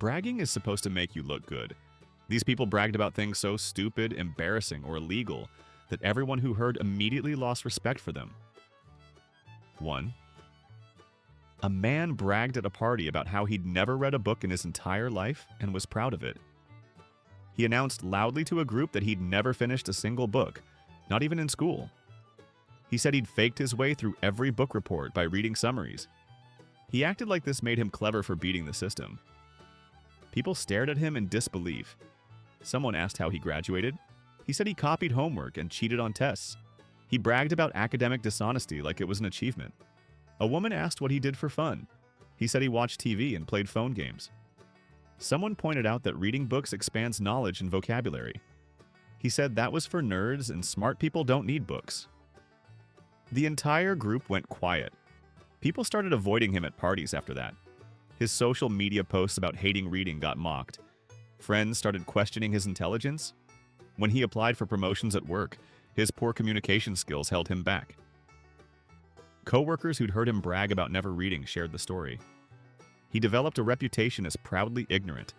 Bragging is supposed to make you look good. These people bragged about things so stupid, embarrassing, or illegal that everyone who heard immediately lost respect for them. 1. A man bragged at a party about how he'd never read a book in his entire life and was proud of it. He announced loudly to a group that he'd never finished a single book, not even in school. He said he'd faked his way through every book report by reading summaries. He acted like this made him clever for beating the system. People stared at him in disbelief. Someone asked how he graduated. He said he copied homework and cheated on tests. He bragged about academic dishonesty like it was an achievement. A woman asked what he did for fun. He said he watched TV and played phone games. Someone pointed out that reading books expands knowledge and vocabulary. He said that was for nerds and smart people don't need books. The entire group went quiet. People started avoiding him at parties after that. His social media posts about hating reading got mocked. Friends started questioning his intelligence. When he applied for promotions at work, his poor communication skills held him back. Coworkers who'd heard him brag about never reading shared the story. He developed a reputation as proudly ignorant.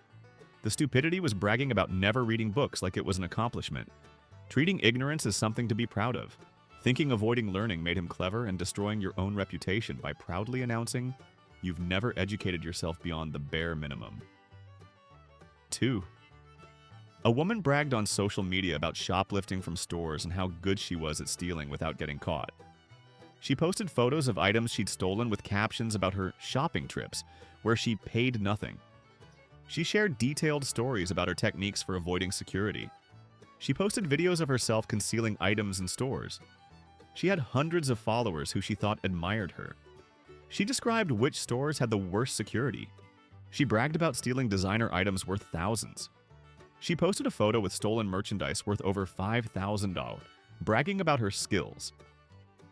The stupidity was bragging about never reading books like it was an accomplishment. Treating ignorance as something to be proud of. Thinking avoiding learning made him clever and destroying your own reputation by proudly announcing you've never educated yourself beyond the bare minimum. 2. A woman bragged on social media about shoplifting from stores and how good she was at stealing without getting caught. She posted photos of items she'd stolen with captions about her shopping trips, where she paid nothing. She shared detailed stories about her techniques for avoiding security. She posted videos of herself concealing items in stores. She had hundreds of followers who she thought admired her. She described which stores had the worst security. She bragged about stealing designer items worth thousands. She posted a photo with stolen merchandise worth over $5,000, bragging about her skills.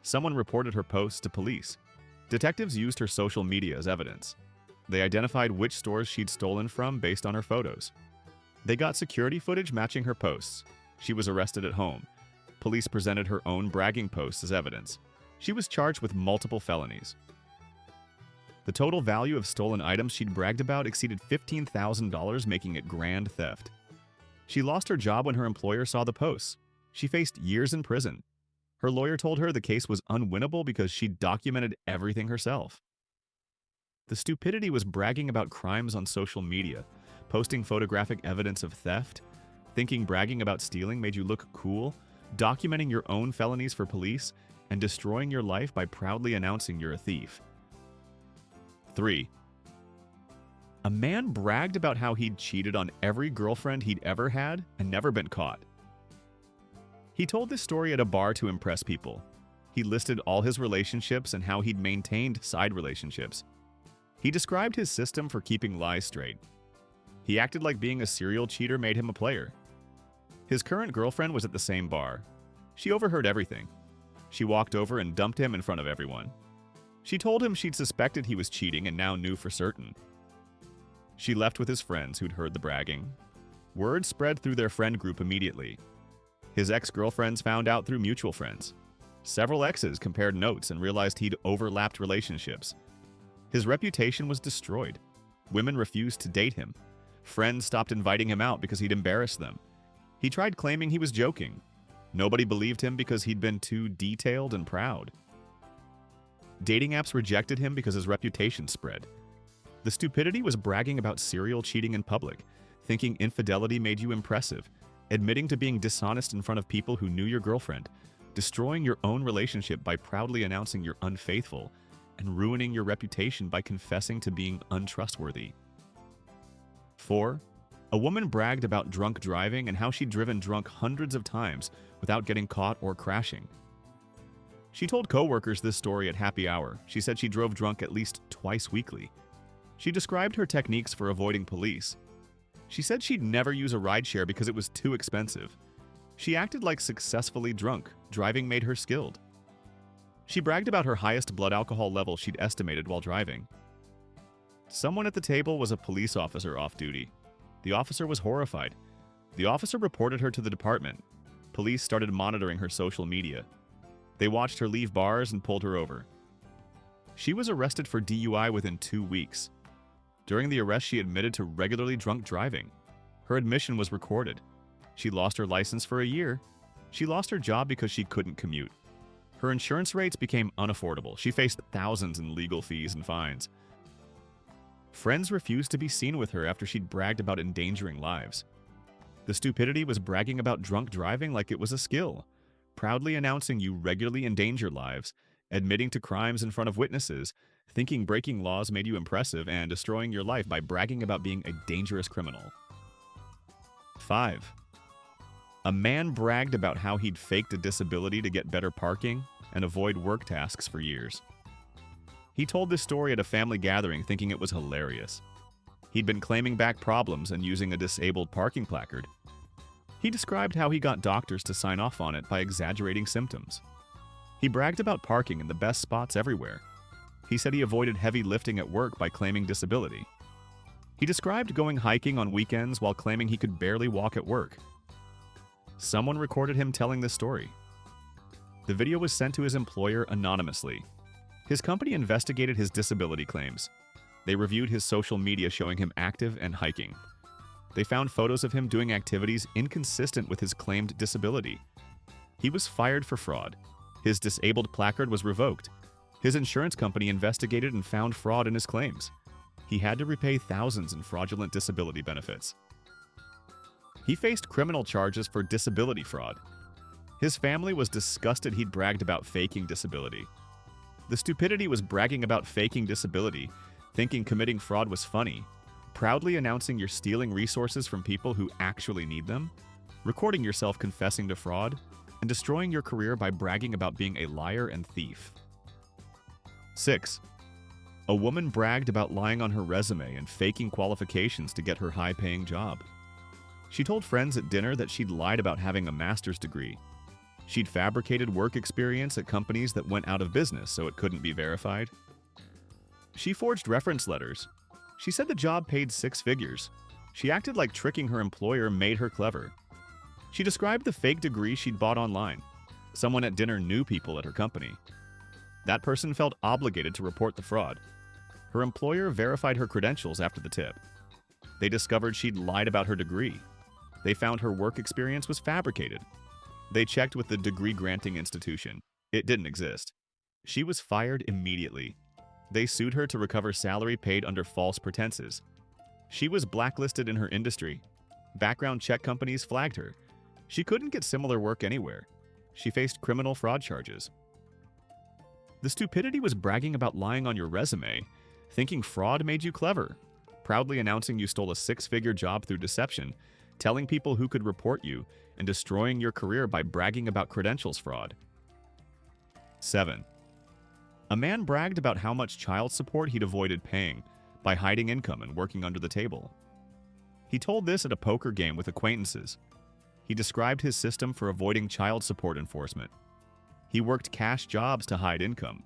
Someone reported her posts to police. Detectives used her social media as evidence. They identified which stores she'd stolen from based on her photos. They got security footage matching her posts. She was arrested at home. Police presented her own bragging posts as evidence. She was charged with multiple felonies. The total value of stolen items she'd bragged about exceeded $15,000, making it grand theft. She lost her job when her employer saw the posts. She faced years in prison. Her lawyer told her the case was unwinnable because she documented everything herself. The stupidity was bragging about crimes on social media, posting photographic evidence of theft, thinking bragging about stealing made you look cool, documenting your own felonies for police, and destroying your life by proudly announcing you're a thief. 3. A man bragged about how he'd cheated on every girlfriend he'd ever had and never been caught. He told this story at a bar to impress people. He listed all his relationships and how he'd maintained side relationships. He described his system for keeping lies straight. He acted like being a serial cheater made him a player. His current girlfriend was at the same bar. She overheard everything. She walked over and dumped him in front of everyone. She told him she'd suspected he was cheating and now knew for certain. She left with his friends who'd heard the bragging. Word spread through their friend group immediately. His ex-girlfriends found out through mutual friends. Several exes compared notes and realized he'd overlapped relationships. His reputation was destroyed. Women refused to date him. Friends stopped inviting him out because he'd embarrassed them. He tried claiming he was joking. Nobody believed him because he'd been too detailed and proud. Dating apps rejected him because his reputation spread. The stupidity was bragging about serial cheating in public, thinking infidelity made you impressive, admitting to being dishonest in front of people who knew your girlfriend, destroying your own relationship by proudly announcing you're unfaithful, and ruining your reputation by confessing to being untrustworthy. 4. A woman bragged about drunk driving and how she'd driven drunk hundreds of times without getting caught or crashing. She told coworkers this story at happy hour. She said she drove drunk at least twice weekly. She described her techniques for avoiding police. She said she'd never use a rideshare because it was too expensive. She acted like successfully drunk. Driving made her skilled. She bragged about her highest blood alcohol level she'd estimated while driving. Someone at the table was a police officer off duty. The officer was horrified. The officer reported her to the department. Police started monitoring her social media. They watched her leave bars and pulled her over. She was arrested for DUI within 2 weeks. During the arrest, she admitted to regularly drunk driving. Her admission was recorded. She lost her license for a year. She lost her job because she couldn't commute. Her insurance rates became unaffordable. She faced thousands in legal fees and fines. Friends refused to be seen with her after she'd bragged about endangering lives. The stupidity was bragging about drunk driving like it was a skill, proudly announcing you regularly endanger lives, admitting to crimes in front of witnesses, thinking breaking laws made you impressive, and destroying your life by bragging about being a dangerous criminal. 5. A man bragged about how he'd faked a disability to get better parking and avoid work tasks for years. He told this story at a family gathering thinking it was hilarious. He'd been claiming back problems and using a disabled parking placard. He described how he got doctors to sign off on it by exaggerating symptoms. He bragged about parking in the best spots everywhere. He said he avoided heavy lifting at work by claiming disability. He described going hiking on weekends while claiming he could barely walk at work. Someone recorded him telling this story. The video was sent to his employer anonymously. His company investigated his disability claims. They reviewed his social media showing him active and hiking. They found photos of him doing activities inconsistent with his claimed disability. He was fired for fraud. His disabled placard was revoked. His insurance company investigated and found fraud in his claims. He had to repay thousands in fraudulent disability benefits. He faced criminal charges for disability fraud. His family was disgusted he'd bragged about faking disability. The stupidity was bragging about faking disability, thinking committing fraud was funny, proudly announcing you're stealing resources from people who actually need them, recording yourself confessing to fraud, and destroying your career by bragging about being a liar and thief. 6. A woman bragged about lying on her resume and faking qualifications to get her high-paying job. She told friends at dinner that she'd lied about having a master's degree. She'd fabricated work experience at companies that went out of business so it couldn't be verified. She forged reference letters. She said the job paid 6 figures. She acted like tricking her employer made her clever. She described the fake degree she'd bought online. Someone at dinner knew people at her company. That person felt obligated to report the fraud. Her employer verified her credentials after the tip. They discovered she'd lied about her degree. They found her work experience was fabricated. They checked with the degree-granting institution. It didn't exist. She was fired immediately. They sued her to recover salary paid under false pretenses. She was blacklisted in her industry. Background check companies flagged her. She couldn't get similar work anywhere. She faced criminal fraud charges. The stupidity was bragging about lying on your resume, thinking fraud made you clever, proudly announcing you stole a 6-figure job through deception, telling people who could report you, and destroying your career by bragging about credentials fraud. 7. A man bragged about how much child support he'd avoided paying by hiding income and working under the table. He told this at a poker game with acquaintances. He described his system for avoiding child support enforcement. He worked cash jobs to hide income.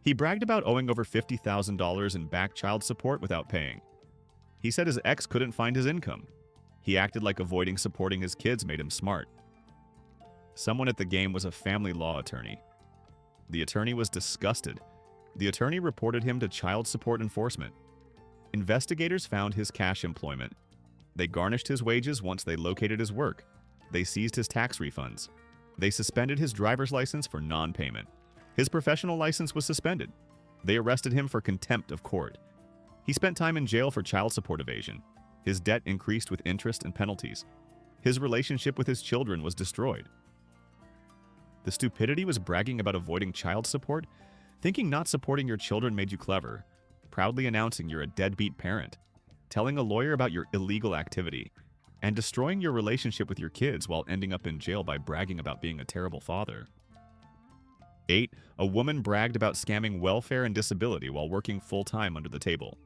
He bragged about owing over $50,000 in back child support without paying. He said his ex couldn't find his income. He acted like avoiding supporting his kids made him smart. Someone at the game was a family law attorney. The attorney was disgusted. The attorney reported him to child support enforcement. Investigators found his cash employment. They garnished his wages once they located his work. They seized his tax refunds. They suspended his driver's license for non-payment. His professional license was suspended. They arrested him for contempt of court. He spent time in jail for child support evasion. His debt increased with interest and penalties. His relationship with his children was destroyed. The stupidity was bragging about avoiding child support, thinking not supporting your children made you clever, proudly announcing you're a deadbeat parent, telling a lawyer about your illegal activity, and destroying your relationship with your kids while ending up in jail by bragging about being a terrible father. 8. A woman bragged about scamming welfare and disability while working full-time under the table.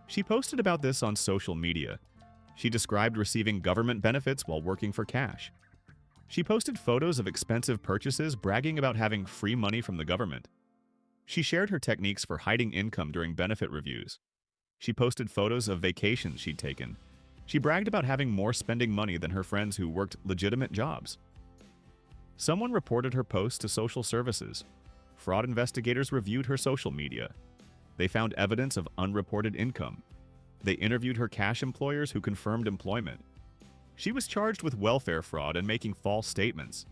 She posted about this on social media. She described receiving government benefits while working for cash. She posted photos of expensive purchases, bragging about having free money from the government. She shared her techniques for hiding income during benefit reviews. She posted photos of vacations she'd taken. She bragged about having more spending money than her friends who worked legitimate jobs. Someone reported her post to social services. Fraud investigators reviewed her social media. They found evidence of unreported income. They interviewed her cash employers who confirmed employment. She was charged with welfare fraud and making false statements.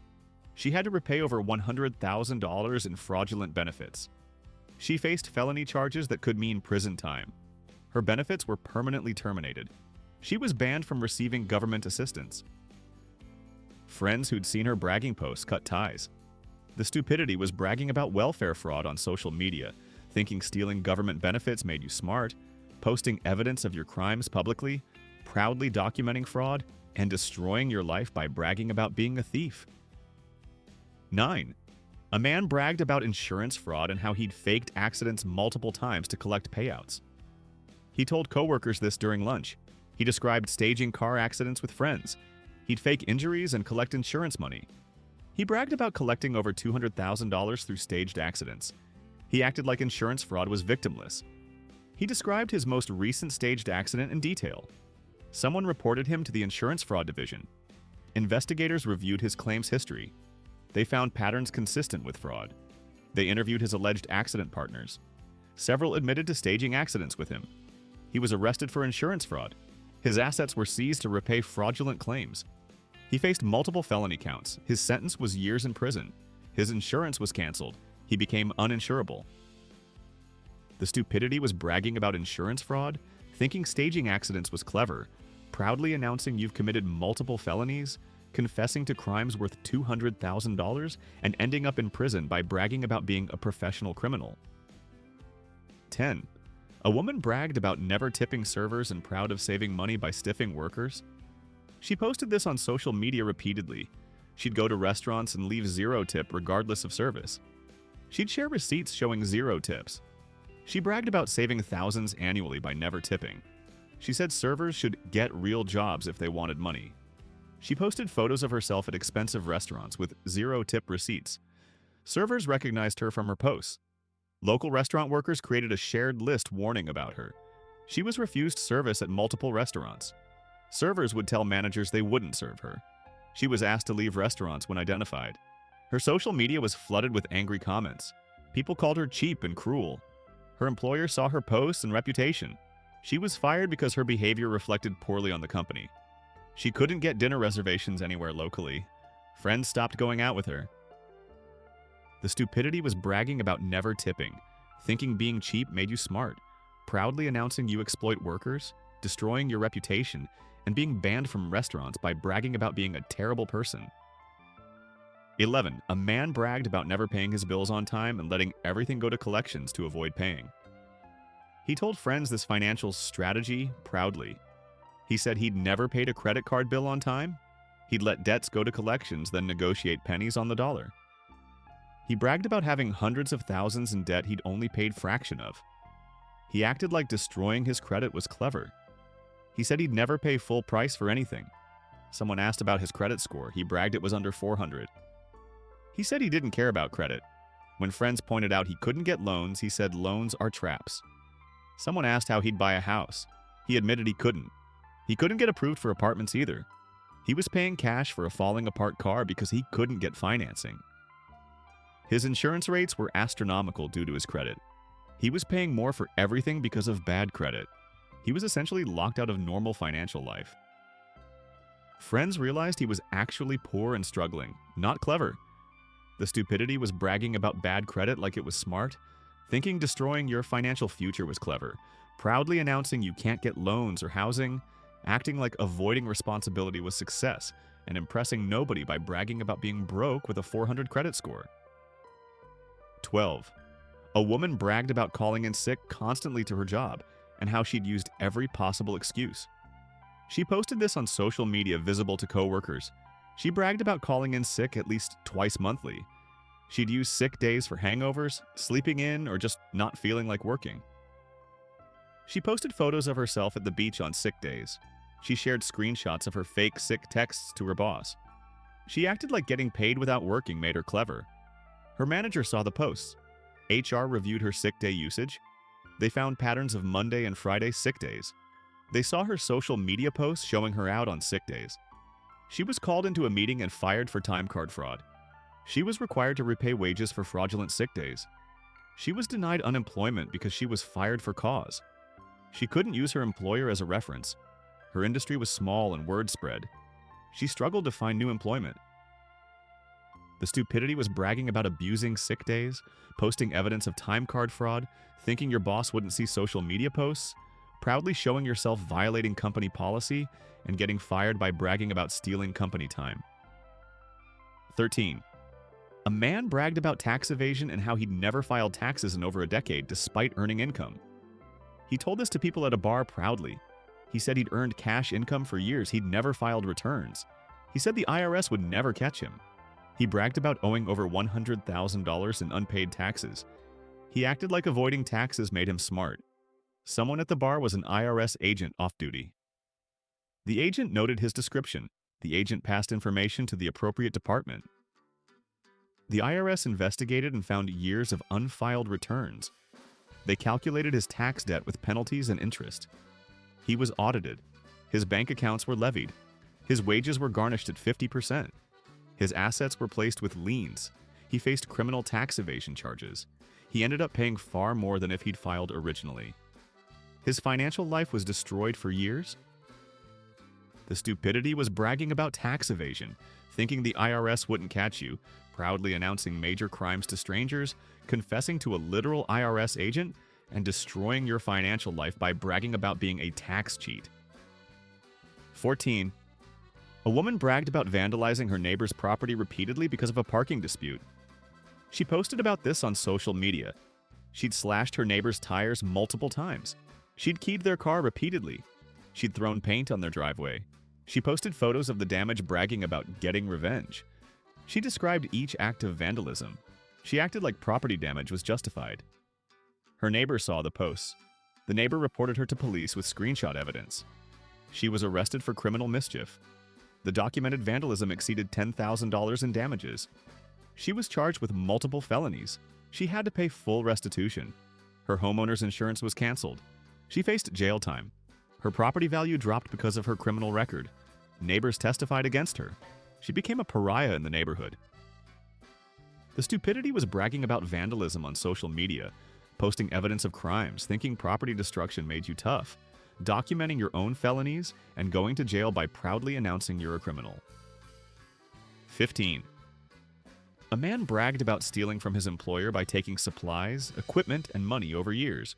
She had to repay over $100,000 in fraudulent benefits. She faced felony charges that could mean prison time. Her benefits were permanently terminated. She was banned from receiving government assistance. Friends who'd seen her bragging posts cut ties. The stupidity was bragging about welfare fraud on social media, thinking stealing government benefits made you smart, posting evidence of your crimes publicly, proudly documenting fraud, and destroying your life by bragging about being a thief. 9. A man bragged about insurance fraud and how he'd faked accidents multiple times to collect payouts. He told coworkers this during lunch. He described staging car accidents with friends. He'd fake injuries and collect insurance money. He bragged about collecting over $200,000 through staged accidents. He acted like insurance fraud was victimless. He described his most recent staged accident in detail. Someone reported him to the insurance fraud division. Investigators reviewed his claims history. They found patterns consistent with fraud. They interviewed his alleged accident partners. Several admitted to staging accidents with him. He was arrested for insurance fraud. His assets were seized to repay fraudulent claims. He faced multiple felony counts. His sentence was years in prison. His insurance was canceled. He became uninsurable. The stupidity was bragging about insurance fraud, thinking staging accidents was clever, proudly announcing you've committed multiple felonies, confessing to crimes worth $200,000, and ending up in prison by bragging about being a professional criminal. 10. A woman bragged about never tipping servers and proud of saving money by stiffing workers. She posted this on social media repeatedly. She'd go to restaurants and leave zero tip regardless of service. She'd share receipts showing zero tips. She bragged about saving thousands annually by never tipping. She said servers should get real jobs if they wanted money. She posted photos of herself at expensive restaurants with zero tip receipts. Servers recognized her from her posts. Local restaurant workers created a shared list warning about her. She was refused service at multiple restaurants. Servers would tell managers they wouldn't serve her. She was asked to leave restaurants when identified. Her social media was flooded with angry comments. People called her cheap and cruel. Her employer saw her posts and reputation. She was fired because her behavior reflected poorly on the company. She couldn't get dinner reservations anywhere locally. Friends stopped going out with her. The stupidity was bragging about never tipping, thinking being cheap made you smart, proudly announcing you exploit workers, destroying your reputation, and being banned from restaurants by bragging about being a terrible person. 11. A man bragged about never paying his bills on time and letting everything go to collections to avoid paying. He told friends this financial strategy proudly. He said he'd never paid a credit card bill on time. He'd let debts go to collections, then negotiate pennies on the dollar. He bragged about having hundreds of thousands in debt he'd only paid fraction of. He acted like destroying his credit was clever. He said he'd never pay full price for anything. Someone asked about his credit score. He bragged it was under 400. He said he didn't care about credit. When friends pointed out he couldn't get loans, he said loans are traps. Someone asked how he'd buy a house. He admitted he couldn't. He couldn't get approved for apartments either. He was paying cash for a falling apart car because he couldn't get financing. His insurance rates were astronomical due to his credit. He was paying more for everything because of bad credit. He was essentially locked out of normal financial life. Friends realized he was actually poor and struggling, not clever. The stupidity was bragging about bad credit like it was smart, thinking destroying your financial future was clever, proudly announcing you can't get loans or housing, acting like avoiding responsibility was success, and impressing nobody by bragging about being broke with a 400 credit score. 12. A woman bragged about calling in sick constantly to her job and how she'd used every possible excuse. She posted this on social media visible to coworkers. She bragged about calling in sick at least twice monthly. She'd use sick days for hangovers, sleeping in, or just not feeling like working. She posted photos of herself at the beach on sick days. She shared screenshots of her fake sick texts to her boss. She acted like getting paid without working made her clever. Her manager saw the posts. HR reviewed her sick day usage. They found patterns of Monday and Friday sick days. They saw her social media posts showing her out on sick days. She was called into a meeting and fired for time card fraud. She was required to repay wages for fraudulent sick days. She was denied unemployment because she was fired for cause. She couldn't use her employer as a reference. Her industry was small and word spread. She struggled to find new employment. The stupidity was bragging about abusing sick days, posting evidence of time card fraud, thinking your boss wouldn't see social media posts, proudly showing yourself violating company policy, and getting fired by bragging about stealing company time. 13. A man bragged about tax evasion and how he'd never filed taxes in over a decade despite earning income. He told this to people at a bar proudly. He said he'd earned cash income for years, he'd never filed returns. He said the IRS would never catch him. He bragged about owing over $100,000 in unpaid taxes. He acted like avoiding taxes made him smart. Someone at the bar was an IRS agent off duty. The agent noted his description. The agent passed information to the appropriate department. The IRS investigated and found years of unfiled returns. They calculated his tax debt with penalties and interest. He was audited. His bank accounts were levied. His wages were garnished at 50%. His assets were placed with liens. He faced criminal tax evasion charges. He ended up paying far more than if he'd filed originally. His financial life was destroyed for years. The stupidity was bragging about tax evasion, thinking the IRS wouldn't catch you, proudly announcing major crimes to strangers, confessing to a literal IRS agent, and destroying your financial life by bragging about being a tax cheat. 14. A woman bragged about vandalizing her neighbor's property repeatedly because of a parking dispute. She posted about this on social media. She'd slashed her neighbor's tires multiple times. She'd keyed their car repeatedly. She'd thrown paint on their driveway. She posted photos of the damage, bragging about getting revenge. She described each act of vandalism. She acted like property damage was justified. Her neighbor saw the posts. The neighbor reported her to police with screenshot evidence. She was arrested for criminal mischief. The documented vandalism exceeded $10,000 in damages. She was charged with multiple felonies. She had to pay full restitution. Her homeowner's insurance was canceled. She faced jail time. Her property value dropped because of her criminal record. Neighbors testified against her. She became a pariah in the neighborhood. The stupidity was bragging about vandalism on social media, posting evidence of crimes, thinking property destruction made you tough, documenting your own felonies, and going to jail by proudly announcing you're a criminal. 15. A man bragged about stealing from his employer by taking supplies, equipment, and money over years.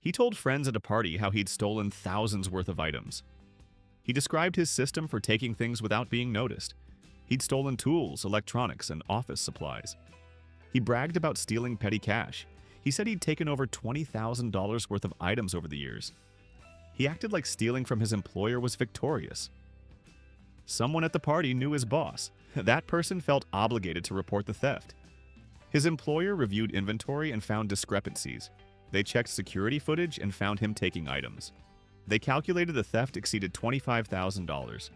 He told friends at a party how he'd stolen thousands worth of items. He described his system for taking things without being noticed. He'd stolen tools, electronics, and office supplies. He bragged about stealing petty cash. He said he'd taken over $20,000 worth of items over the years. He acted like stealing from his employer was victorious. Someone at the party knew his boss. That person felt obligated to report the theft. His employer reviewed inventory and found discrepancies. They checked security footage and found him taking items. They calculated the theft exceeded $25,000.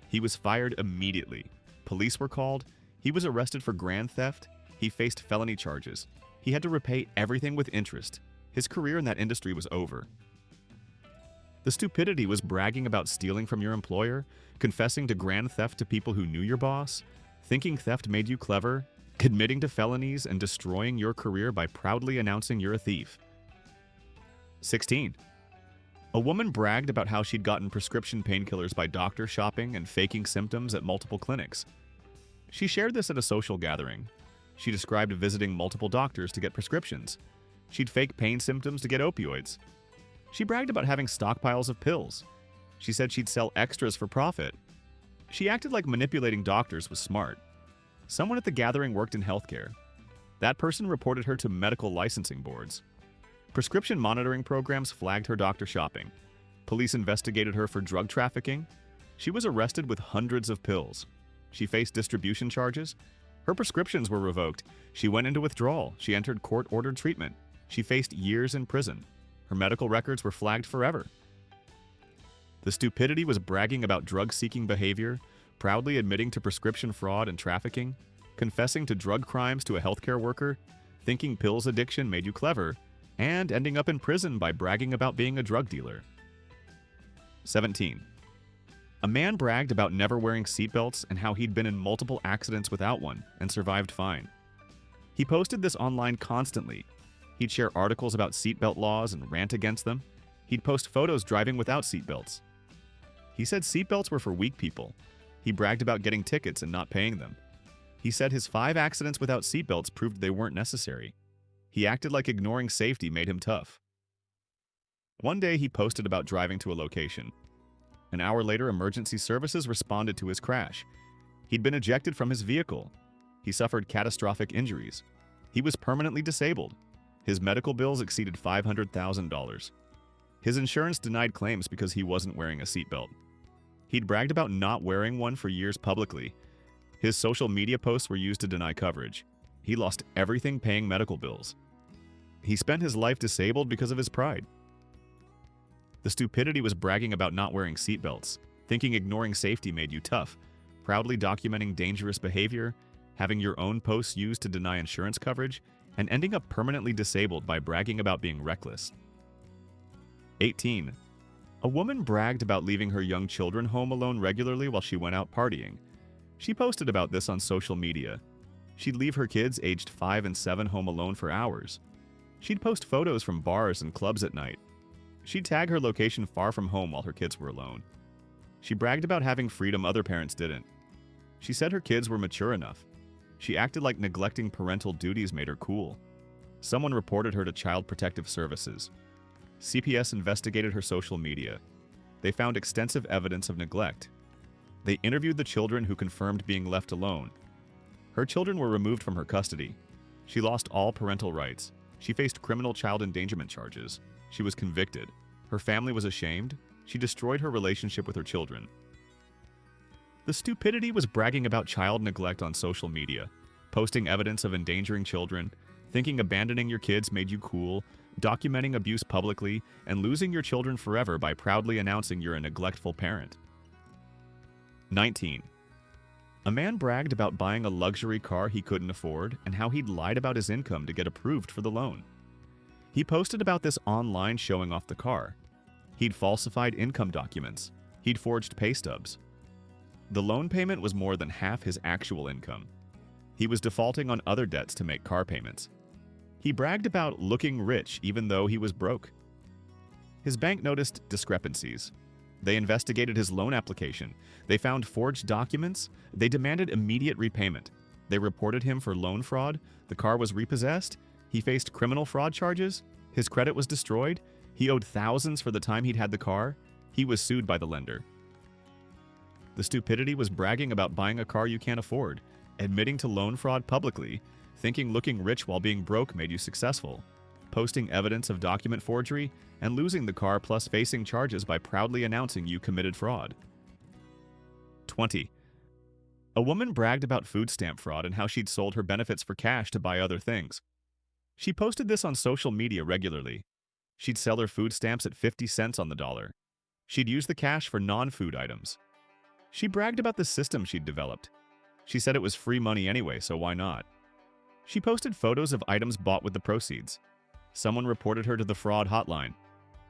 He was fired immediately. Police were called. He was arrested for grand theft. He faced felony charges. He had to repay everything with interest. His career in that industry was over. The stupidity was bragging about stealing from your employer, confessing to grand theft to people who knew your boss, thinking theft made you clever, admitting to felonies, and destroying your career by proudly announcing you're a thief. 16. A woman bragged about how she'd gotten prescription painkillers by doctor shopping and faking symptoms at multiple clinics. She shared this at a social gathering. She described visiting multiple doctors to get prescriptions. She'd fake pain symptoms to get opioids. She bragged about having stockpiles of pills. She said she'd sell extras for profit. She acted like manipulating doctors was smart. Someone at the gathering worked in healthcare. That person reported her to medical licensing boards. Prescription monitoring programs flagged her doctor shopping. Police investigated her for drug trafficking. She was arrested with hundreds of pills. She faced distribution charges. Her prescriptions were revoked. She went into withdrawal. She entered court-ordered treatment. She faced years in prison. Her medical records were flagged forever. The stupidity was bragging about drug-seeking behavior, proudly admitting to prescription fraud and trafficking, confessing to drug crimes to a healthcare worker, thinking pills addiction made you clever, and ending up in prison by bragging about being a drug dealer. 17. A man bragged about never wearing seatbelts and how he'd been in multiple accidents without one and survived fine. He posted this online constantly. He'd share articles about seatbelt laws and rant against them. He'd post photos driving without seatbelts. He said seatbelts were for weak people. He bragged about getting tickets and not paying them. He said his 5 accidents without seatbelts proved they weren't necessary. He acted like ignoring safety made him tough. One day he posted about driving to a location. An hour later, emergency services responded to his crash. He'd been ejected from his vehicle. He suffered catastrophic injuries. He was permanently disabled. His medical bills exceeded $500,000. His insurance denied claims because he wasn't wearing a seatbelt. He'd bragged about not wearing one for years publicly. His social media posts were used to deny coverage. He lost everything paying medical bills. He spent his life disabled because of his pride. The stupidity was bragging about not wearing seatbelts, thinking ignoring safety made you tough, proudly documenting dangerous behavior, having your own posts used to deny insurance coverage, and ending up permanently disabled by bragging about being reckless. 18. A woman bragged about leaving her young children home alone regularly while she went out partying. She posted about this on social media. She'd leave her kids aged 5 and 7 home alone for hours. She'd post photos from bars and clubs at night. She'd tag her location far from home while her kids were alone. She bragged about having freedom other parents didn't. She said her kids were mature enough. She acted like neglecting parental duties made her cool. Someone reported her to Child Protective Services. CPS investigated her social media. They found extensive evidence of neglect. They interviewed the children who confirmed being left alone. Her children were removed from her custody. She lost all parental rights. She faced criminal child endangerment charges. She was convicted. Her family was ashamed. She destroyed her relationship with her children. The stupidity was bragging about child neglect on social media, posting evidence of endangering children, thinking abandoning your kids made you cool, documenting abuse publicly, and losing your children forever by proudly announcing you're a neglectful parent. 19. A man bragged about buying a luxury car he couldn't afford and how he'd lied about his income to get approved for the loan. He posted about this online showing off the car. He'd falsified income documents. He'd forged pay stubs. The loan payment was more than half his actual income. He was defaulting on other debts to make car payments. He bragged about looking rich even though he was broke. His bank noticed discrepancies. They investigated his loan application. They found forged documents. They demanded immediate repayment. They reported him for loan fraud. The car was repossessed. He faced criminal fraud charges. His credit was destroyed. He owed thousands for the time he'd had the car. He was sued by the lender. The stupidity was bragging about buying a car you can't afford, admitting to loan fraud publicly, thinking looking rich while being broke made you successful, posting evidence of document forgery, and losing the car plus facing charges by proudly announcing you committed fraud. 20. A woman bragged about food stamp fraud and how she'd sold her benefits for cash to buy other things. She posted this on social media regularly. She'd sell her food stamps at 50 cents on the dollar. She'd use the cash for non-food items. She bragged about the system she'd developed. She said it was free money anyway, so why not? She posted photos of items bought with the proceeds. Someone reported her to the fraud hotline.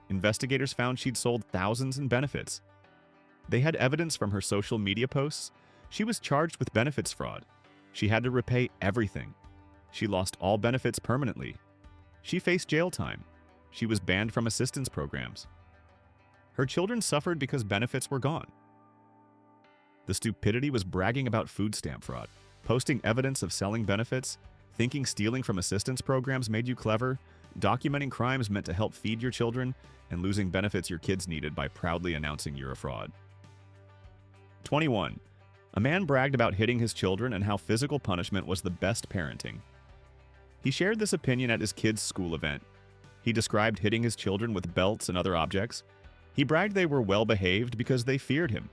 Investigators found she'd sold thousands in benefits. They had evidence from her social media posts. She was charged with benefits fraud. She had to repay everything. She lost all benefits permanently. She faced jail time. She was banned from assistance programs. Her children suffered because benefits were gone. The stupidity was bragging about food stamp fraud, posting evidence of selling benefits, thinking stealing from assistance programs made you clever, documenting crimes meant to help feed your children, and losing benefits your kids needed by proudly announcing you're a fraud. 21. A man bragged about hitting his children and how physical punishment was the best parenting. He shared this opinion at his kids' school event. He described hitting his children with belts and other objects. He bragged they were well-behaved because they feared him.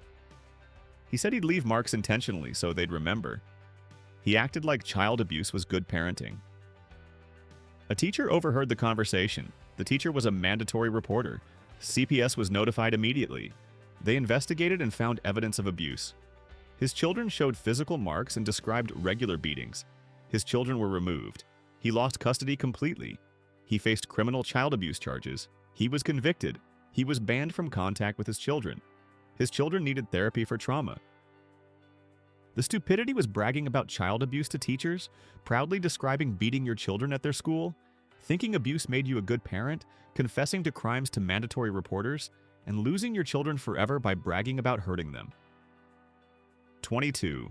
He said he'd leave marks intentionally so they'd remember. He acted like child abuse was good parenting. A teacher overheard the conversation. The teacher was a mandatory reporter. CPS was notified immediately. They investigated and found evidence of abuse. His children showed physical marks and described regular beatings. His children were removed. He lost custody completely. He faced criminal child abuse charges. He was convicted. He was banned from contact with his children. His children needed therapy for trauma. The stupidity was bragging about child abuse to teachers, proudly describing beating your children at their school, thinking abuse made you a good parent, confessing to crimes to mandatory reporters, and losing your children forever by bragging about hurting them. 22.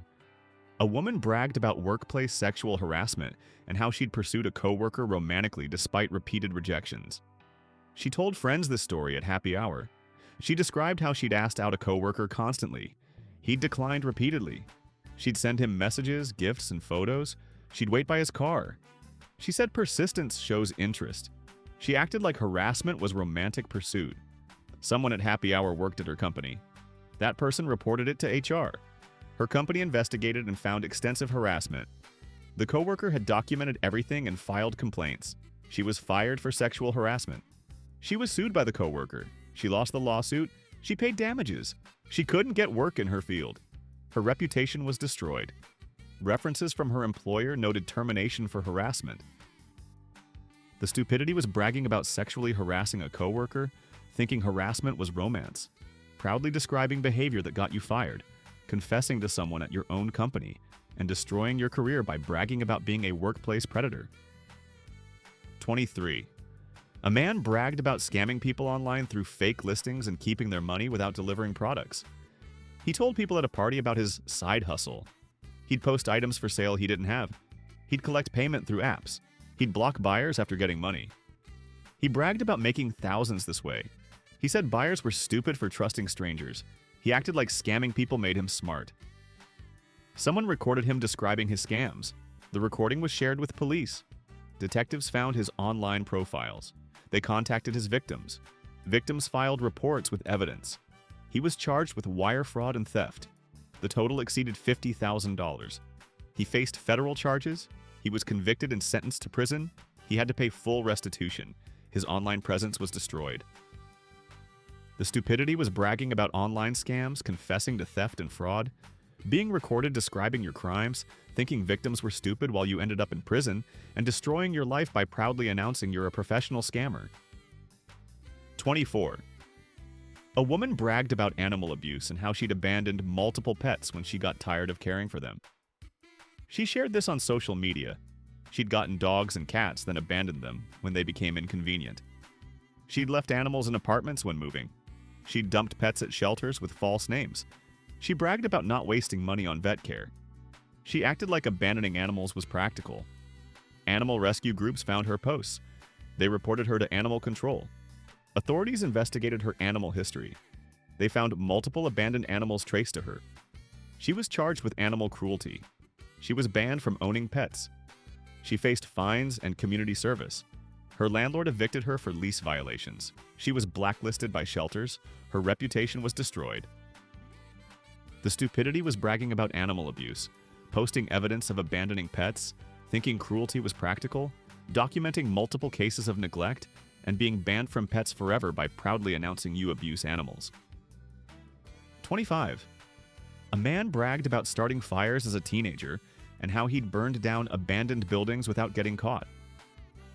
A woman bragged about workplace sexual harassment and how she'd pursued a coworker romantically despite repeated rejections. She told friends this story at happy hour. She described how she'd asked out a coworker constantly. He'd declined repeatedly. She'd send him messages, gifts, and photos. She'd wait by his car. She said persistence shows interest. She acted like harassment was romantic pursuit. Someone at happy hour worked at her company. That person reported it to HR. Her company investigated and found extensive harassment. The coworker had documented everything and filed complaints. She was fired for sexual harassment. She was sued by the coworker. She lost the lawsuit. She paid damages. She couldn't get work in her field. Her reputation was destroyed. References from her employer noted termination for harassment. The stupidity was bragging about sexually harassing a coworker, thinking harassment was romance, proudly describing behavior that got you fired, confessing to someone at your own company, and destroying your career by bragging about being a workplace predator. 23. A man bragged about scamming people online through fake listings and keeping their money without delivering products. He told people at a party about his side hustle. He'd post items for sale he didn't have. He'd collect payment through apps. He'd block buyers after getting money. He bragged about making thousands this way. He said buyers were stupid for trusting strangers. He acted like scamming people made him smart. Someone recorded him describing his scams. The recording was shared with police. Detectives found his online profiles. They contacted his victims. Victims filed reports with evidence. He was charged with wire fraud and theft. The total exceeded $50,000. He faced federal charges. He was convicted and sentenced to prison. He had to pay full restitution. His online presence was destroyed. The stupidity was bragging about online scams, confessing to theft and fraud, being recorded describing your crimes, thinking victims were stupid while you ended up in prison, and destroying your life by proudly announcing you're a professional scammer. 24. A woman bragged about animal abuse and how she'd abandoned multiple pets when she got tired of caring for them. She shared this on social media. She'd gotten dogs and cats, then abandoned them when they became inconvenient. She'd left animals in apartments when moving. She'd dumped pets at shelters with false names. She bragged about not wasting money on vet care. She acted like abandoning animals was practical. Animal rescue groups found her posts. They reported her to animal control. Authorities investigated her animal history. They found multiple abandoned animals traced to her. She was charged with animal cruelty. She was banned from owning pets. She faced fines and community service. Her landlord evicted her for lease violations. She was blacklisted by shelters. Her reputation was destroyed. The stupidity was bragging about animal abuse, posting evidence of abandoning pets, thinking cruelty was practical, documenting multiple cases of neglect, and being banned from pets forever by proudly announcing you abuse animals. 25. A man bragged about starting fires as a teenager and how he'd burned down abandoned buildings without getting caught.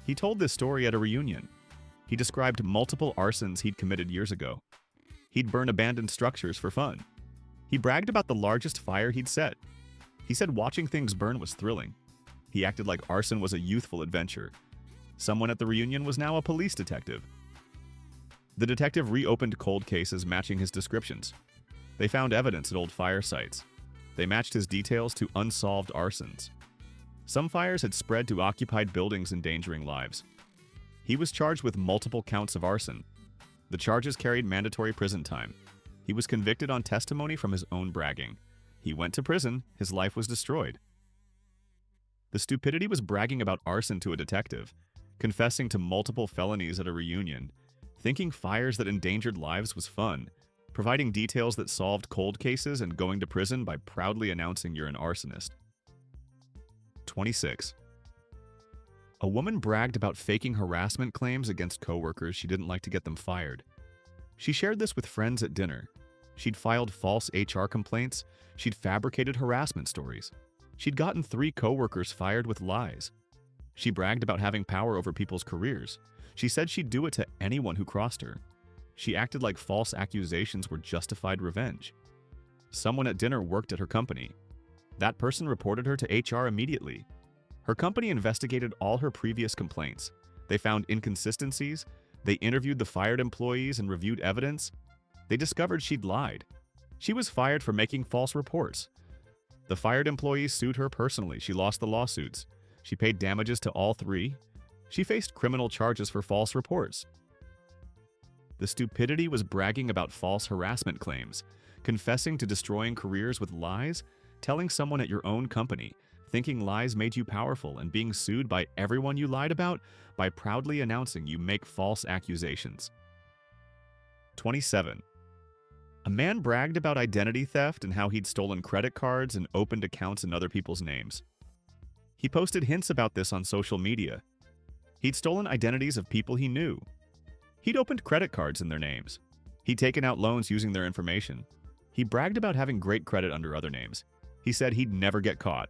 He told this story at a reunion. He described multiple arsons he'd committed years ago. He'd burn abandoned structures for fun. He bragged about the largest fire he'd set. He said watching things burn was thrilling. He acted like arson was a youthful adventure. Someone at the reunion was now a police detective. The detective reopened cold cases matching his descriptions. They found evidence at old fire sites. They matched his details to unsolved arsons. Some fires had spread to occupied buildings, endangering lives. He was charged with multiple counts of arson. The charges carried mandatory prison time. He was convicted on testimony from his own bragging. He went to prison. His life was destroyed. The stupidity was bragging about arson to a detective, confessing to multiple felonies at a reunion, thinking fires that endangered lives was fun, providing details that solved cold cases, and going to prison by proudly announcing you're an arsonist. 26. A woman bragged about faking harassment claims against coworkers she didn't like to get them fired. She shared this with friends at dinner. She'd filed false HR complaints. She'd fabricated harassment stories. She'd gotten 3 coworkers fired with lies. She bragged about having power over people's careers. She said she'd do it to anyone who crossed her. She acted like false accusations were justified revenge. Someone at dinner worked at her company. That person reported her to HR immediately. Her company investigated all her previous complaints. They found inconsistencies. They interviewed the fired employees and reviewed evidence. They discovered she'd lied. She was fired for making false reports. The fired employees sued her personally. She lost the lawsuits. She paid damages to all three. She faced criminal charges for false reports. The stupidity was bragging about false harassment claims, confessing to destroying careers with lies, telling someone at your own company, thinking lies made you powerful, and being sued by everyone you lied about by proudly announcing you make false accusations. 27. A man bragged about identity theft and how he'd stolen credit cards and opened accounts in other people's names. He posted hints about this on social media. He'd stolen identities of people he knew. He'd opened credit cards in their names. He'd taken out loans using their information. He bragged about having great credit under other names. He said he'd never get caught.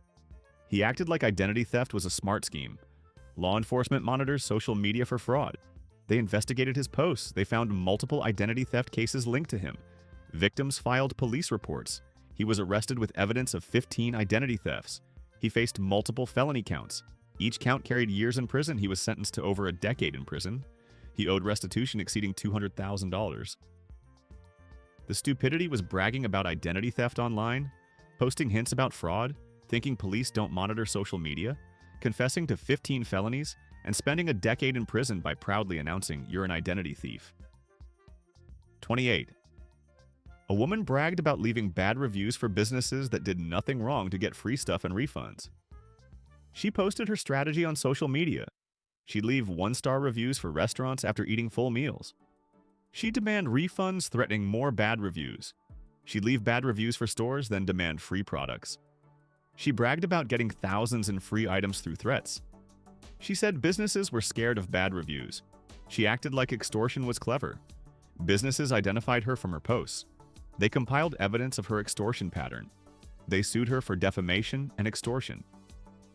He acted like identity theft was a smart scheme. Law enforcement monitors social media for fraud. They investigated his posts. They found multiple identity theft cases linked to him. Victims filed police reports. He was arrested with evidence of 15 identity thefts. He faced multiple felony counts. Each count carried years in prison. He was sentenced to over a decade in prison. He owed restitution exceeding $200,000. The stupidity was bragging about identity theft online, posting hints about fraud, thinking police don't monitor social media, confessing to 15 felonies, and spending a decade in prison by proudly announcing you're an identity thief. 28. A woman bragged about leaving bad reviews for businesses that did nothing wrong to get free stuff and refunds. She posted her strategy on social media. She'd leave one-star reviews for restaurants after eating full meals. She'd demand refunds, threatening more bad reviews. She'd leave bad reviews for stores, then demand free products. She bragged about getting thousands in free items through threats. She said businesses were scared of bad reviews. She acted like extortion was clever. Businesses identified her from her posts. They compiled evidence of her extortion pattern. They sued her for defamation and extortion.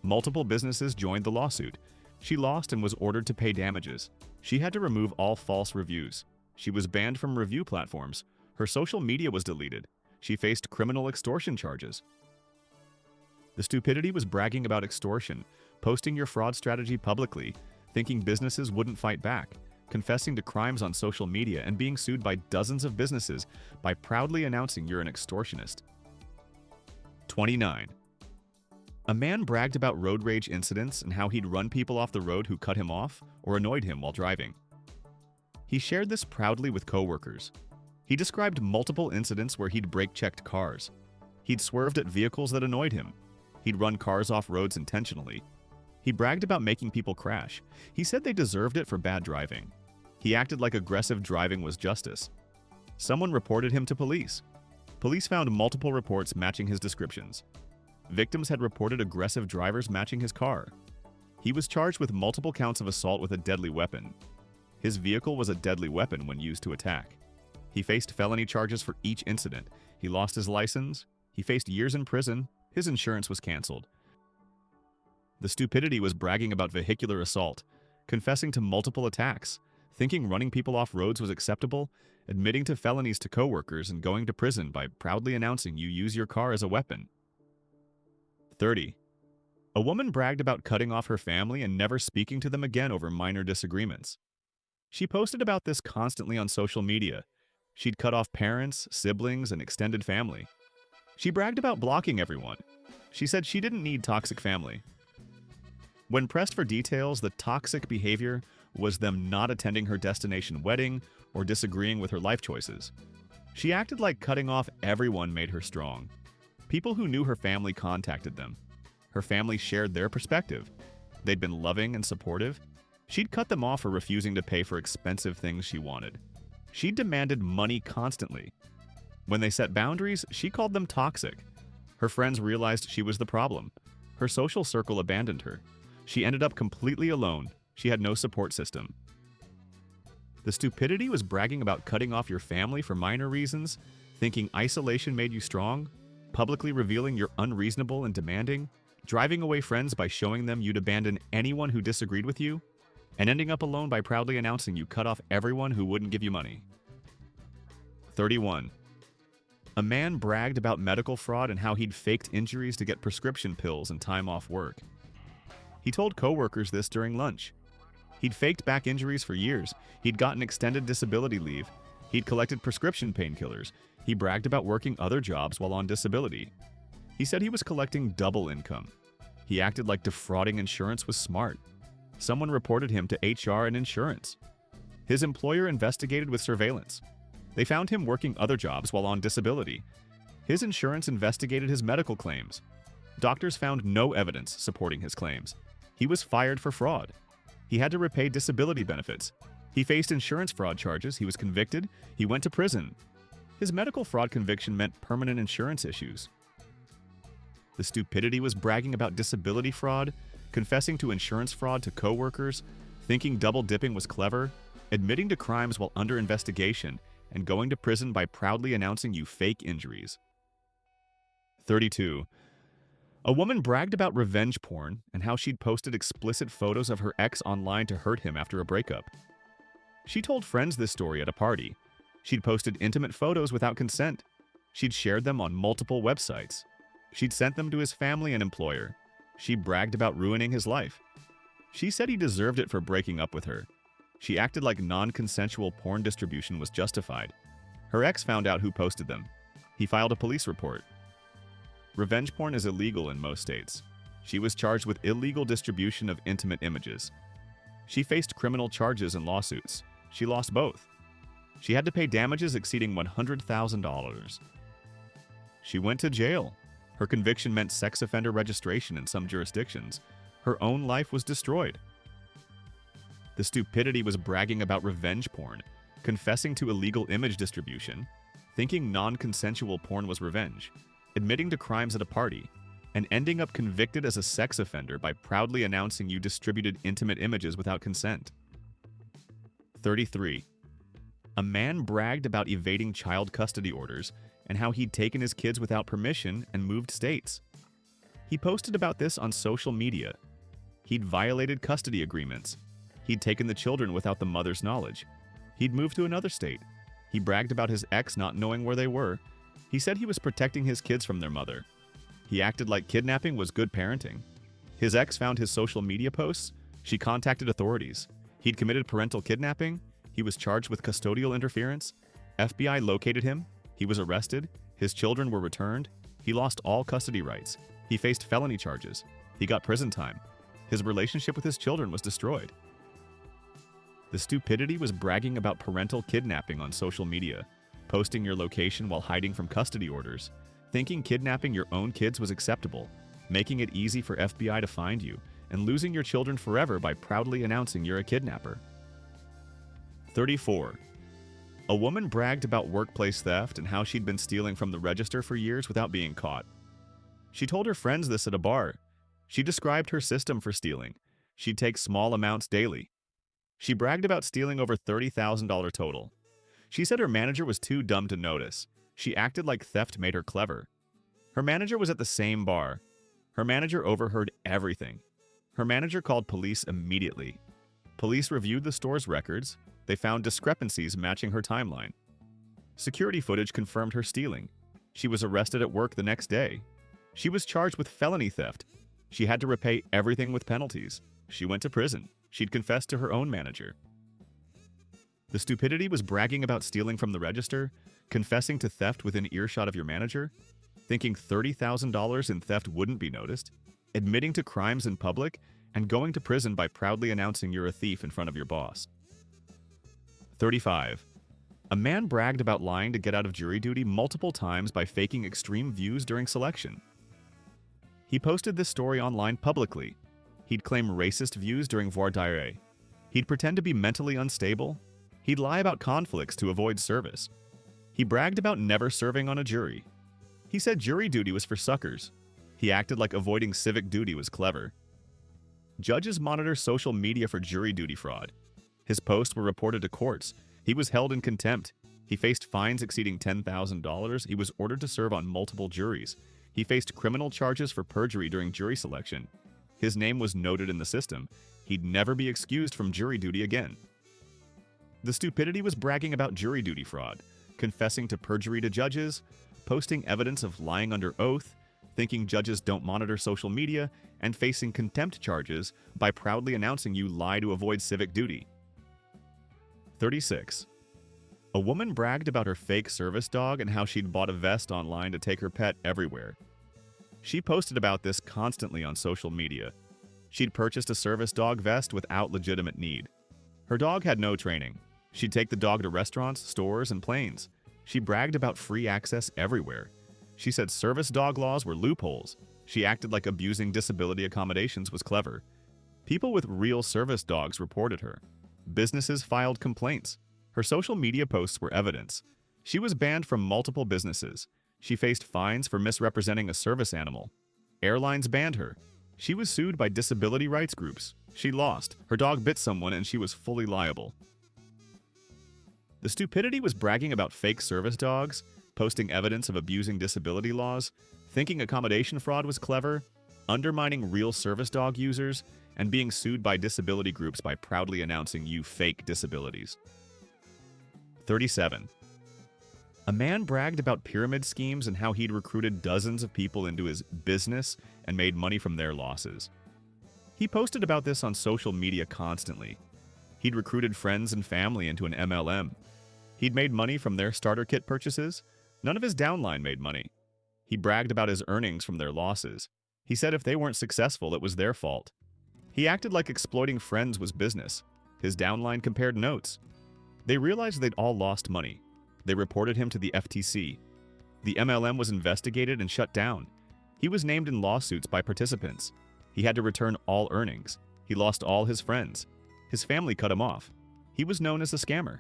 Multiple businesses joined the lawsuit. She lost and was ordered to pay damages. She had to remove all false reviews. She was banned from review platforms. Her social media was deleted. She faced criminal extortion charges. The stupidity was bragging about extortion, posting your fraud strategy publicly, thinking businesses wouldn't fight back, confessing to crimes on social media, and being sued by dozens of businesses by proudly announcing you're an extortionist. 29. A man bragged about road rage incidents and how he'd run people off the road who cut him off or annoyed him while driving. He shared this proudly with coworkers. He described multiple incidents where he'd brake-checked cars. He'd swerved at vehicles that annoyed him. He'd run cars off roads intentionally. He bragged about making people crash. He said they deserved it for bad driving. He acted like aggressive driving was justice. Someone reported him to police. Police found multiple reports matching his descriptions. Victims had reported aggressive drivers matching his car. He was charged with multiple counts of assault with a deadly weapon. His vehicle was a deadly weapon when used to attack. He faced felony charges for each incident. He lost his license. He faced years in prison. His insurance was canceled. The stupidity was bragging about vehicular assault, confessing to multiple attacks, thinking running people off roads was acceptable, admitting to felonies to coworkers, and going to prison by proudly announcing you use your car as a weapon. 30. A woman bragged about cutting off her family and never speaking to them again over minor disagreements. She posted about this constantly on social media. She'd cut off parents, siblings, and extended family. She bragged about blocking everyone. She said she didn't need toxic family. When pressed for details, the toxic behavior was them not attending her destination wedding or disagreeing with her life choices. She acted like cutting off everyone made her strong. People who knew her family contacted them. Her family shared their perspective. They'd been loving and supportive. She'd cut them off for refusing to pay for expensive things she wanted. She demanded money constantly. When they set boundaries, she called them toxic. Her friends realized she was the problem. Her social circle abandoned her. She ended up completely alone. She had no support system. The stupidity was bragging about cutting off your family for minor reasons, thinking isolation made you strong, publicly revealing you're unreasonable and demanding, driving away friends by showing them you'd abandon anyone who disagreed with you, and ending up alone by proudly announcing you cut off everyone who wouldn't give you money. 31. A man bragged about medical fraud and how he'd faked injuries to get prescription pills and time off work. He told coworkers this during lunch. He'd faked back injuries for years. He'd gotten extended disability leave. He'd collected prescription painkillers. He bragged about working other jobs while on disability. He said he was collecting double income. He acted like defrauding insurance was smart. Someone reported him to HR and insurance. His employer investigated with surveillance. They found him working other jobs while on disability. His insurance investigated his medical claims. Doctors found no evidence supporting his claims. He was fired for fraud. He had to repay disability benefits. He faced insurance fraud charges. He was convicted. He went to prison. His medical fraud conviction meant permanent insurance issues. The stupidity was bragging about disability fraud, confessing to insurance fraud to coworkers, thinking double-dipping was clever, admitting to crimes while under investigation, and going to prison by proudly announcing you fake injuries. 32. A woman bragged about revenge porn and how she'd posted explicit photos of her ex online to hurt him after a breakup. She told friends this story at a party. She'd posted intimate photos without consent. She'd shared them on multiple websites. She'd sent them to his family and employer. She bragged about ruining his life. She said he deserved it for breaking up with her. She acted like non-consensual porn distribution was justified. Her ex found out who posted them. He filed a police report. Revenge porn is illegal in most states. She was charged with illegal distribution of intimate images. She faced criminal charges and lawsuits. She lost both. She had to pay damages exceeding $100,000. She went to jail. Her conviction meant sex offender registration in some jurisdictions. Her own life was destroyed. The stupidity was bragging about revenge porn, confessing to illegal image distribution, thinking non-consensual porn was revenge, admitting to crimes at a party, and ending up convicted as a sex offender by proudly announcing you distributed intimate images without consent. 33. A man bragged about evading child custody orders and how he'd taken his kids without permission and moved states. He posted about this on social media. He'd violated custody agreements. He'd taken the children without the mother's knowledge. He'd moved to another state. He bragged about his ex not knowing where they were. He said he was protecting his kids from their mother. He acted like kidnapping was good parenting. His ex found his social media posts. She contacted authorities. He'd committed parental kidnapping. He was charged with custodial interference. FBI located him. He was arrested. His children were returned. He lost all custody rights. He faced felony charges. He got prison time. His relationship with his children was destroyed. The stupidity was bragging about parental kidnapping on social media, posting your location while hiding from custody orders, thinking kidnapping your own kids was acceptable, making it easy for FBI to find you, and losing your children forever by proudly announcing you're a kidnapper. 34. A woman bragged about workplace theft and how she'd been stealing from the register for years without being caught. She told her friends this at a bar. She described her system for stealing. She'd take small amounts daily. She bragged about stealing over $30,000 total. She said her manager was too dumb to notice. She acted like theft made her clever. Her manager was at the same bar. Her manager overheard everything. Her manager called police immediately. Police reviewed the store's records. They found discrepancies matching her timeline. Security footage confirmed her stealing. She was arrested at work the next day. She was charged with felony theft. She had to repay everything with penalties. She went to prison. She'd confessed to her own manager. The stupidity was bragging about stealing from the register, confessing to theft within earshot of your manager, thinking $30,000 in theft wouldn't be noticed, admitting to crimes in public, and going to prison by proudly announcing you're a thief in front of your boss. 35. A man bragged about lying to get out of jury duty multiple times by faking extreme views during selection. He posted this story online publicly. He'd claim racist views during voir dire. He'd pretend to be mentally unstable. He'd lie about conflicts to avoid service. He bragged about never serving on a jury. He said jury duty was for suckers. He acted like avoiding civic duty was clever. Judges monitor social media for jury duty fraud. His posts were reported to courts. He was held in contempt. He faced fines exceeding $10,000. He was ordered to serve on multiple juries. He faced criminal charges for perjury during jury selection. His name was noted in the system. He'd never be excused from jury duty again. The stupidity was bragging about jury duty fraud, confessing to perjury to judges, posting evidence of lying under oath, thinking judges don't monitor social media, and facing contempt charges by proudly announcing you lie to avoid civic duty. 36. A woman bragged about her fake service dog and how she'd bought a vest online to take her pet everywhere. She posted about this constantly on social media. She'd purchased a service dog vest without legitimate need. Her dog had no training. She'd take the dog to restaurants, stores, and planes. She bragged about free access everywhere. She said service dog laws were loopholes. She acted like abusing disability accommodations was clever. People with real service dogs reported her. Businesses filed complaints. Her social media posts were evidence. She was banned from multiple businesses. She faced fines for misrepresenting a service animal. Airlines banned her. She was sued by disability rights groups. She lost. Her dog bit someone and she was fully liable. The stupidity was bragging about fake service dogs, posting evidence of abusing disability laws, thinking accommodation fraud was clever, undermining real service dog users, and being sued by disability groups by proudly announcing you fake disabilities. 37. A man bragged about pyramid schemes and how he'd recruited dozens of people into his business and made money from their losses. He posted about this on social media constantly. He'd recruited friends and family into an MLM. He'd made money from their starter kit purchases. None of his downline made money. He bragged about his earnings from their losses. He said if they weren't successful, it was their fault. He acted like exploiting friends was business. His downline compared notes. They realized they'd all lost money. They reported him to the FTC. The MLM was investigated and shut down. He was named in lawsuits by participants. He had to return all earnings. He lost all his friends. His family cut him off. He was known as a scammer.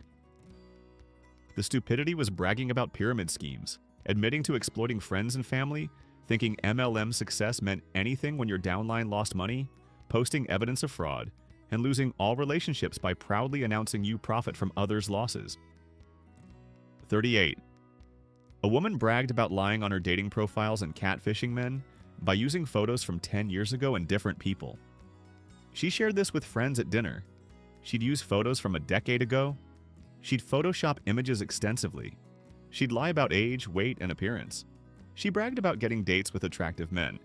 The stupidity was bragging about pyramid schemes, admitting to exploiting friends and family, thinking MLM success meant anything when your downline lost money, posting evidence of fraud, and losing all relationships by proudly announcing you profit from others' losses. 38. A woman bragged about lying on her dating profiles and catfishing men by using photos from 10 years ago and different people. She shared this with friends at dinner. She'd use photos from a decade ago. She'd Photoshop images extensively. She'd lie about age, weight, and appearance. She bragged about getting dates with attractive men.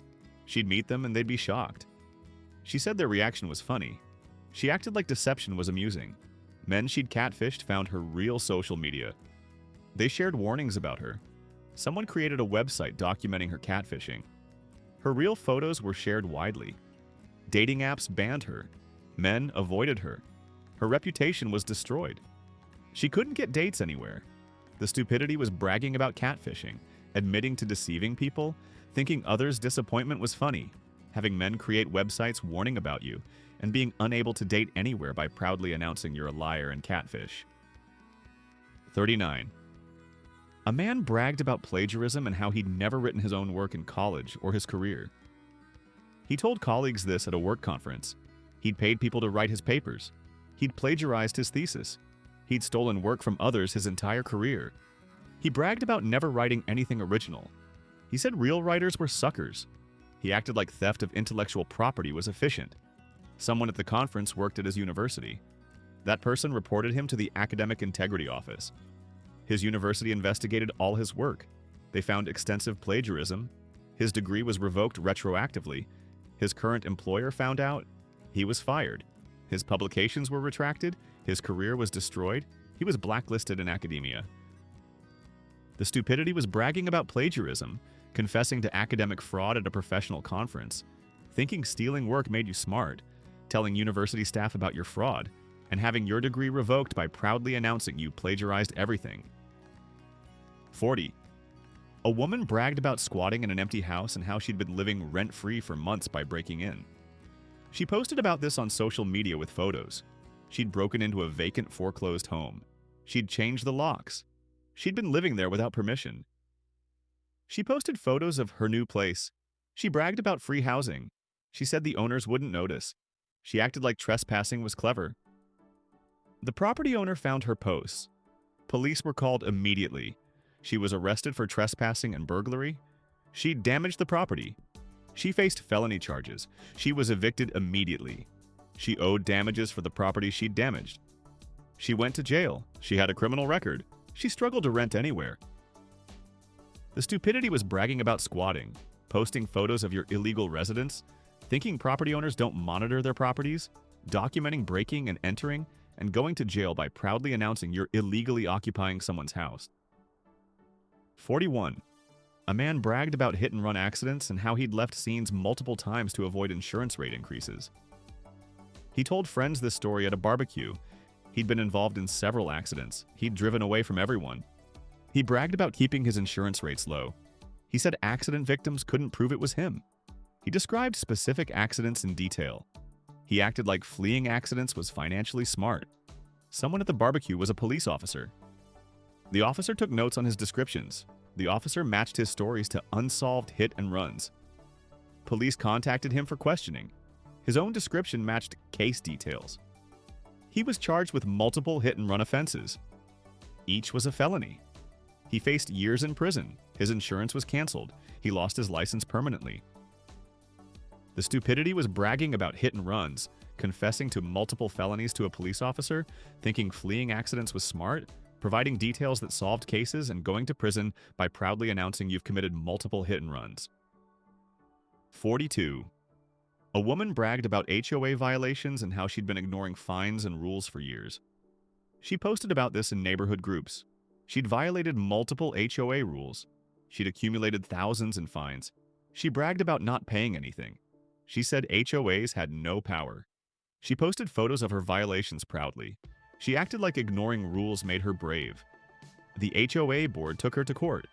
She'd meet them and they'd be shocked. She said their reaction was funny. She acted like deception was amusing. Men she'd catfished found her real social media. They shared warnings about her. Someone created a website documenting her catfishing. Her real photos were shared widely. Dating apps banned her. Men avoided her. Her reputation was destroyed. She couldn't get dates anywhere. The stupidity was bragging about catfishing, admitting to deceiving people, thinking others' disappointment was funny, having men create websites warning about you, and being unable to date anywhere by proudly announcing you're a liar and catfish. 39. A man bragged about plagiarism and how he'd never written his own work in college or his career. He told colleagues this at a work conference. He'd paid people to write his papers. He'd plagiarized his thesis. He'd stolen work from others his entire career. He bragged about never writing anything original. He said real writers were suckers. He acted like theft of intellectual property was efficient. Someone at the conference worked at his university. That person reported him to the Academic Integrity Office. His university investigated all his work. They found extensive plagiarism. His degree was revoked retroactively. His current employer found out. He was fired. His publications were retracted. His career was destroyed. He was blacklisted in academia. The stupidity was bragging about plagiarism, confessing to academic fraud at a professional conference, thinking stealing work made you smart, telling university staff about your fraud, and having your degree revoked by proudly announcing you plagiarized everything. 40. A woman bragged about squatting in an empty house and how she'd been living rent-free for months by breaking in. She posted about this on social media with photos. She'd broken into a vacant, foreclosed home. She'd changed the locks. She'd been living there without permission. She posted photos of her new place. She bragged about free housing. She said the owners wouldn't notice. She acted like trespassing was clever. The property owner found her posts. Police were called immediately. She was arrested for trespassing and burglary. She damaged the property. She faced felony charges. She was evicted immediately. She owed damages for the property she'd damaged. She went to jail. She had a criminal record. She struggled to rent anywhere. The stupidity was bragging about squatting. posting photos of your illegal residence, thinking property owners don't monitor their properties, documenting breaking and entering, and going to jail by proudly announcing you're illegally occupying someone's house. 41. A man bragged about hit-and-run accidents and how he'd left scenes multiple times to avoid insurance rate increases. He told friends this story at a barbecue. He'd been involved in several accidents. He'd driven away from everyone. He bragged about keeping his insurance rates low. He said accident victims couldn't prove it was him. He described specific accidents in detail. He acted like fleeing accidents was financially smart. Someone at the barbecue was a police officer. The officer took notes on his descriptions. The officer matched his stories to unsolved hit and runs. Police contacted him for questioning. His own description matched case details. He was charged with multiple hit and run offenses. Each was a felony. He faced years in prison. His insurance was canceled. He lost his license permanently. The stupidity was bragging about hit and runs, confessing to multiple felonies to a police officer, thinking fleeing accidents was smart, providing details that solved cases, and going to prison by proudly announcing you've committed multiple hit and runs. 42. A woman bragged about HOA violations and how she'd been ignoring fines and rules for years. She posted about this in neighborhood groups. She'd violated multiple HOA rules. She'd accumulated thousands in fines. She bragged about not paying anything. She said HOAs had no power. She posted photos of her violations proudly. She acted like ignoring rules made her brave. The HOA board took her to court.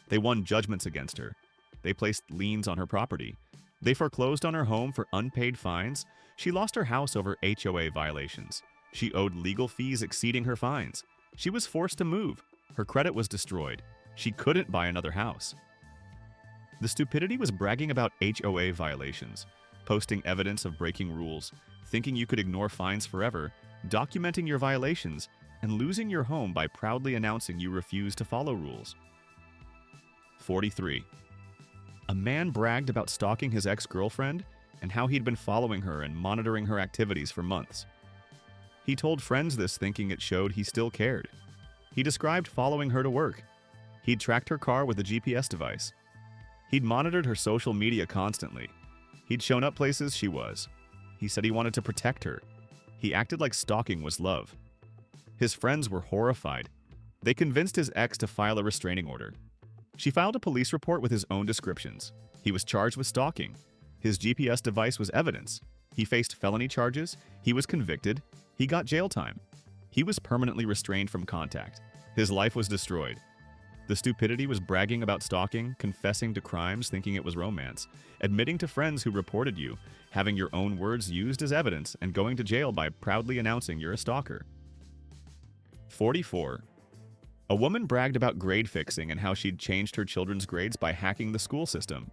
They won judgments against her. They placed liens on her property. They foreclosed on her home for unpaid fines. She lost her house over HOA violations. She owed legal fees exceeding her fines. She was forced to move. Her credit was destroyed. She couldn't buy another house. The stupidity was bragging about HOA violations, posting evidence of breaking rules, thinking you could ignore fines forever, documenting your violations, and losing your home by proudly announcing you refuse to follow rules. 43. A man bragged about stalking his ex-girlfriend and how he'd been following her and monitoring her activities for months. He told friends this thinking it showed he still cared. He described following her to work. He'd tracked her car with a GPS device. He'd monitored her social media constantly. He'd shown up places she was. He said he wanted to protect her. He acted like stalking was love. His friends were horrified. They convinced his ex to file a restraining order. She filed a police report with his own descriptions. He was charged with stalking. His GPS device was evidence. He faced felony charges. He was convicted. He got jail time. He was permanently restrained from contact. His life was destroyed. The stupidity was bragging about stalking, confessing to crimes, thinking it was romance, admitting to friends who reported you, having your own words used as evidence, and going to jail by proudly announcing you're a stalker. 44. A woman bragged about grade fixing and how she'd changed her children's grades by hacking the school system.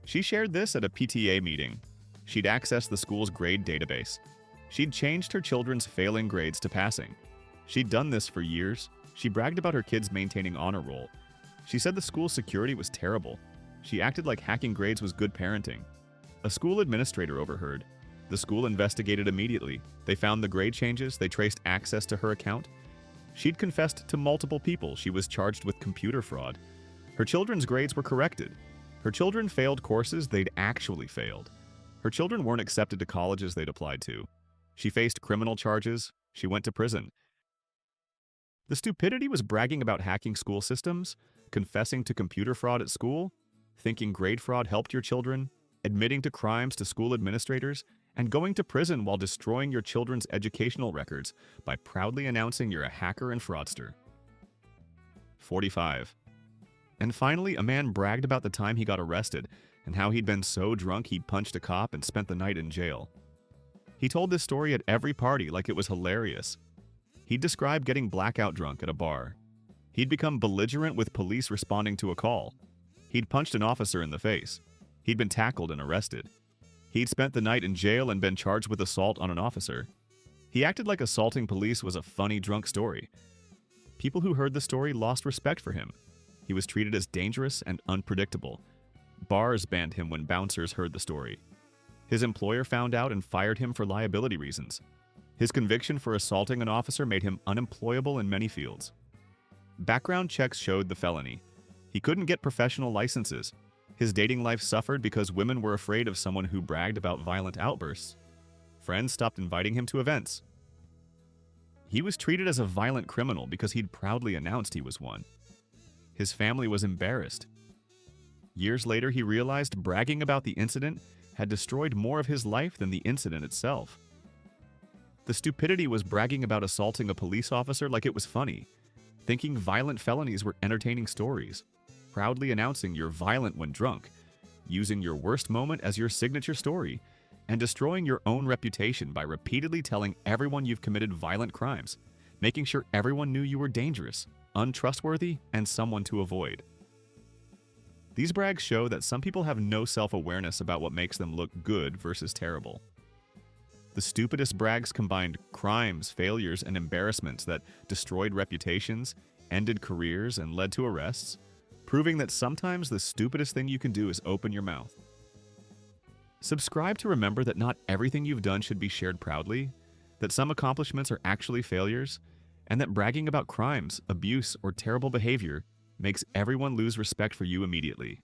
She shared this at a PTA meeting. She'd accessed the school's grade database. She'd changed her children's failing grades to passing. She'd done this for years. She bragged about her kids maintaining honor roll. She said the school's security was terrible. She acted like hacking grades was good parenting. A school administrator overheard. The school investigated immediately. They found the grade changes. They traced access to her account. She'd confessed to multiple people. She was charged with computer fraud. Her children's grades were corrected. Her children failed courses they'd actually failed. Her children weren't accepted to colleges they'd applied to. She faced criminal charges. She went to prison. The stupidity was bragging about hacking school systems, confessing to computer fraud at school, thinking grade fraud helped your children, admitting to crimes to school administrators, and going to prison while destroying your children's educational records by proudly announcing you're a hacker and fraudster. 45. And finally, a man bragged about the time he got arrested and how he'd been so drunk he'd punched a cop and spent the night in jail. He told this story at every party like it was hilarious. He'd described getting blackout drunk at a bar. He'd become belligerent with police responding to a call. He'd punched an officer in the face. He'd been tackled and arrested. He'd spent the night in jail and been charged with assault on an officer. He acted like assaulting police was a funny drunk story. People who heard the story lost respect for him. He was treated as dangerous and unpredictable. Bars banned him when bouncers heard the story. His employer found out and fired him for liability reasons. His conviction for assaulting an officer made him unemployable in many fields. Background checks showed the felony. He couldn't get professional licenses. His dating life suffered because women were afraid of someone who bragged about violent outbursts. Friends stopped inviting him to events. He was treated as a violent criminal because he'd proudly announced he was one. His family was embarrassed. Years later, he realized bragging about the incident had destroyed more of his life than the incident itself. The stupidity was bragging about assaulting a police officer like it was funny, thinking violent felonies were entertaining stories, proudly announcing you're violent when drunk, using your worst moment as your signature story, and destroying your own reputation by repeatedly telling everyone you've committed violent crimes, making sure everyone knew you were dangerous, untrustworthy, and someone to avoid. These brags show that some people have no self-awareness about what makes them look good versus terrible. The stupidest brags combined crimes, failures, and embarrassments that destroyed reputations, ended careers, and led to arrests, proving that sometimes the stupidest thing you can do is open your mouth. Subscribe to remember that not everything you've done should be shared proudly, that some accomplishments are actually failures, and that bragging about crimes, abuse, or terrible behavior makes everyone lose respect for you immediately.